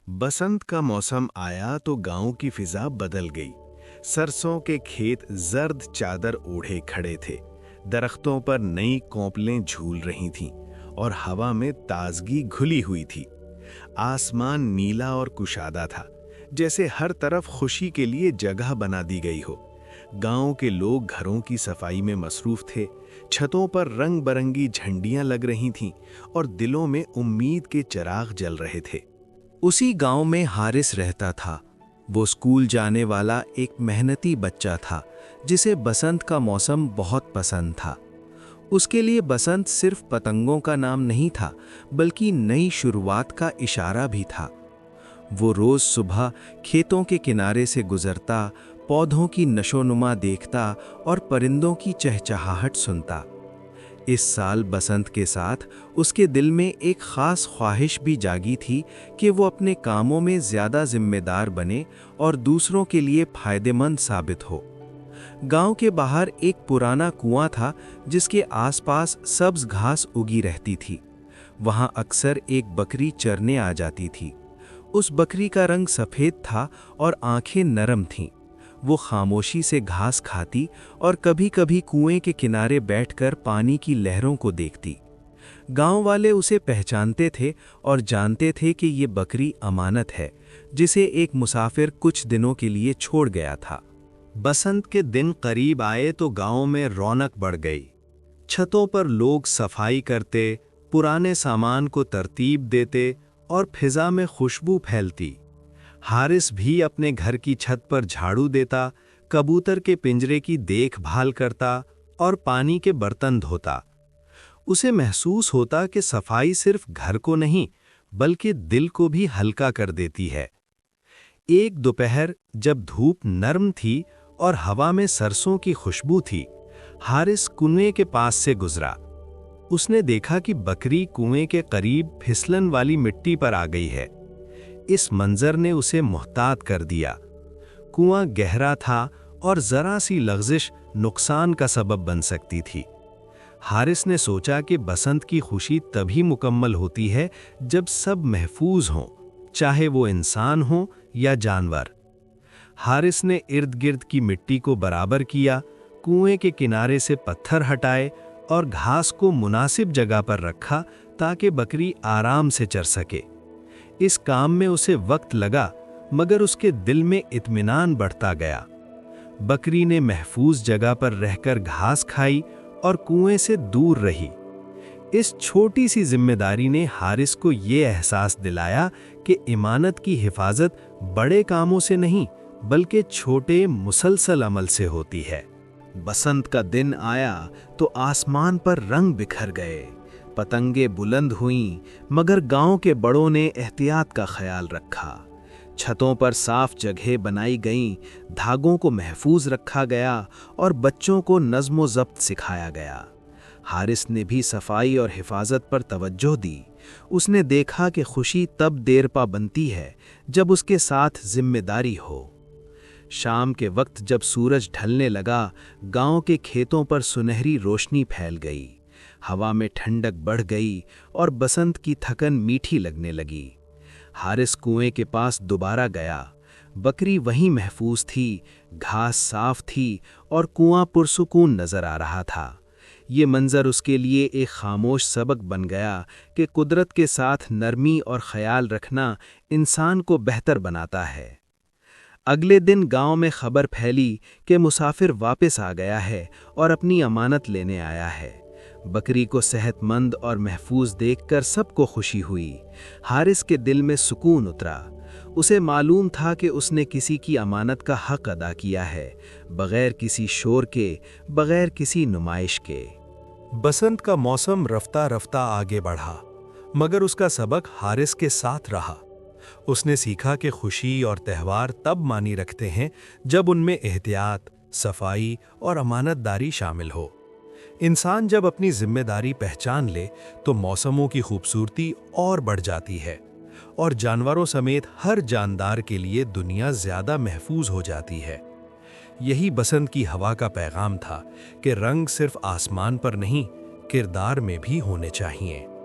बसंत का मौसम आया तो गांव की फिजा बदल गई। सरसों के खेत जर्द चादर ओढ़े खड़े थे। दरख्तों पर नई कोंपलें झूल रही थीं और हवा में ताजगी घुली हुई थी। आसमान नीला और कुशादा था, जैसे हर तरफ खुशी के लिए जगह बना दी गई हो। गांव के लोग घरों की सफाई में मसरूफ थे। छतों पर रंग बरंगी झंडियां लग रही थीं और दिलों में उम्मीद के चिराग जल रहे थे। उसी गांव में हारिस रहता था। वो स्कूल जाने वाला एक मेहनती बच्चा था जिसे बसंत का मौसम बहुत पसंद था। उसके लिए बसंत सिर्फ पतंगों का नाम नहीं था, बल्कि नई शुरुआत का इशारा भी था। वो रोज सुबह खेतों के किनारे से गुजरता, पौधों की नशोनुमा देखता और परिंदों की चहचहाहट सुनता। इस साल बसंत के साथ उसके दिल में एक खास ख्वाहिश भी जागी थी कि वो अपने कामों में ज़्यादा जिम्मेदार बने और दूसरों के लिए फायदेमंद साबित हो। गांव के बाहर एक पुराना कुआं था जिसके आसपास सब्ज घास उगी रहती थी। वहां अक्सर एक बकरी चरने आ जाती थी। उस बकरी का रंग सफ़ेद था और आंखें नरम थीं। वो खामोशी से घास खाती और कभी-कभी कुएं के किनारे बैठकर पानी की लहरों को देखती। गांव वाले उसे पहचानते थे और जानते थे कि ये बकरी अमानत है, जिसे एक मुसाफिर कुछ दिनों के लिए छोड़ गया था। बसंत के दिन करीब आए तो गांव में रौनक बढ़ गई। छतों पर लोग सफाई करते, पुराने सामान को तरतीब देते और फिजा में खुशबू फैलती। हारिस भी अपने घर की छत पर झाड़ू देता, कबूतर के पिंजरे की देखभाल करता और पानी के बर्तन धोता। उसे महसूस होता कि सफाई सिर्फ घर को नहीं, बल्कि दिल को भी हल्का कर देती है। एक दोपहर जब धूप नर्म थी और हवा में सरसों की खुशबू थी, हारिस कुएं के पास से गुजरा। उसने देखा कि बकरी कुएं के करीब फिसलन वाली मिट्टी पर आ गई है। इस मंजर ने उसे मुहतात कर दिया। कुआं गहरा था और जरा सी लग़ज़िश नुकसान का सबब बन सकती थी। हारिस ने सोचा कि बसंत की खुशी तभी मुकम्मल होती है जब सब महफूज हों, चाहे वो इंसान हो या जानवर। हारिस ने इर्द गिर्द की मिट्टी को बराबर किया, कुएं के किनारे से पत्थर हटाए और घास को मुनासिब जगह पर रखा ताकि बकरी आराम से चर सके। इस काम में उसे वक्त लगा, मगर उसके दिल में इत्मीनान बढ़ता गया। बकरी ने महफूज जगह पर रहकर घास खाई और कुएं से दूर रही। इस छोटी सी जिम्मेदारी ने हारिस को ये एहसास दिलाया कि इमानत की हिफाजत बड़े कामों से नहीं, बल्कि छोटे मुसलसल अमल से होती है। बसंत का दिन आया तो आसमान पर रंग बिखर गए। पतंगे बुलंद हुईं, मगर गांव के बड़ों ने एहतियात का ख्याल रखा। छतों पर साफ जगह बनाई गईं, धागों को महफूज रखा गया और बच्चों को नज़्म व ज़ब्त सिखाया गया। हारिस ने भी सफाई और हिफाजत पर तवज्जो दी। उसने देखा कि खुशी तब देरपा बनती है जब उसके साथ जिम्मेदारी हो। शाम के वक्त जब सूरज ढलने लगा, गांव के खेतों पर सुनहरी रोशनी फैल गई। हवा में ठंडक बढ़ गई और बसंत की थकन मीठी लगने लगी। हारिस कुएं के पास दोबारा गया। बकरी वहीं महफूज थी, घास साफ थी और कुआं पुरसुकून नजर आ रहा था। ये मंजर उसके लिए एक खामोश सबक बन गया कि कुदरत के साथ नरमी और ख्याल रखना इंसान को बेहतर बनाता है। अगले दिन गांव में खबर फैली कि मुसाफिर वापस आ गया है और अपनी अमानत लेने आया है। बकरी को सेहतमंद और महफूज देखकर सबको खुशी हुई। हारिस के दिल में सुकून उतरा। उसे मालूम था कि उसने किसी की अमानत का हक अदा किया है, बगैर किसी शोर के, बगैर किसी नुमाइश के। बसंत का मौसम रफ्ता रफ्ता आगे बढ़ा, मगर उसका सबक हारिस के साथ रहा। उसने सीखा कि खुशी और त्यौहार तब मानी रखते हैं जब उनमें एहतियात, सफाई और अमानतदारी शामिल हो। इंसान जब अपनी जिम्मेदारी पहचान ले तो मौसमों की खूबसूरती और बढ़ जाती है और जानवरों समेत हर जानदार के लिए दुनिया ज़्यादा महफूज हो जाती है। यही बसंत की हवा का पैगाम था कि रंग सिर्फ आसमान पर नहीं, किरदार में भी होने चाहिए।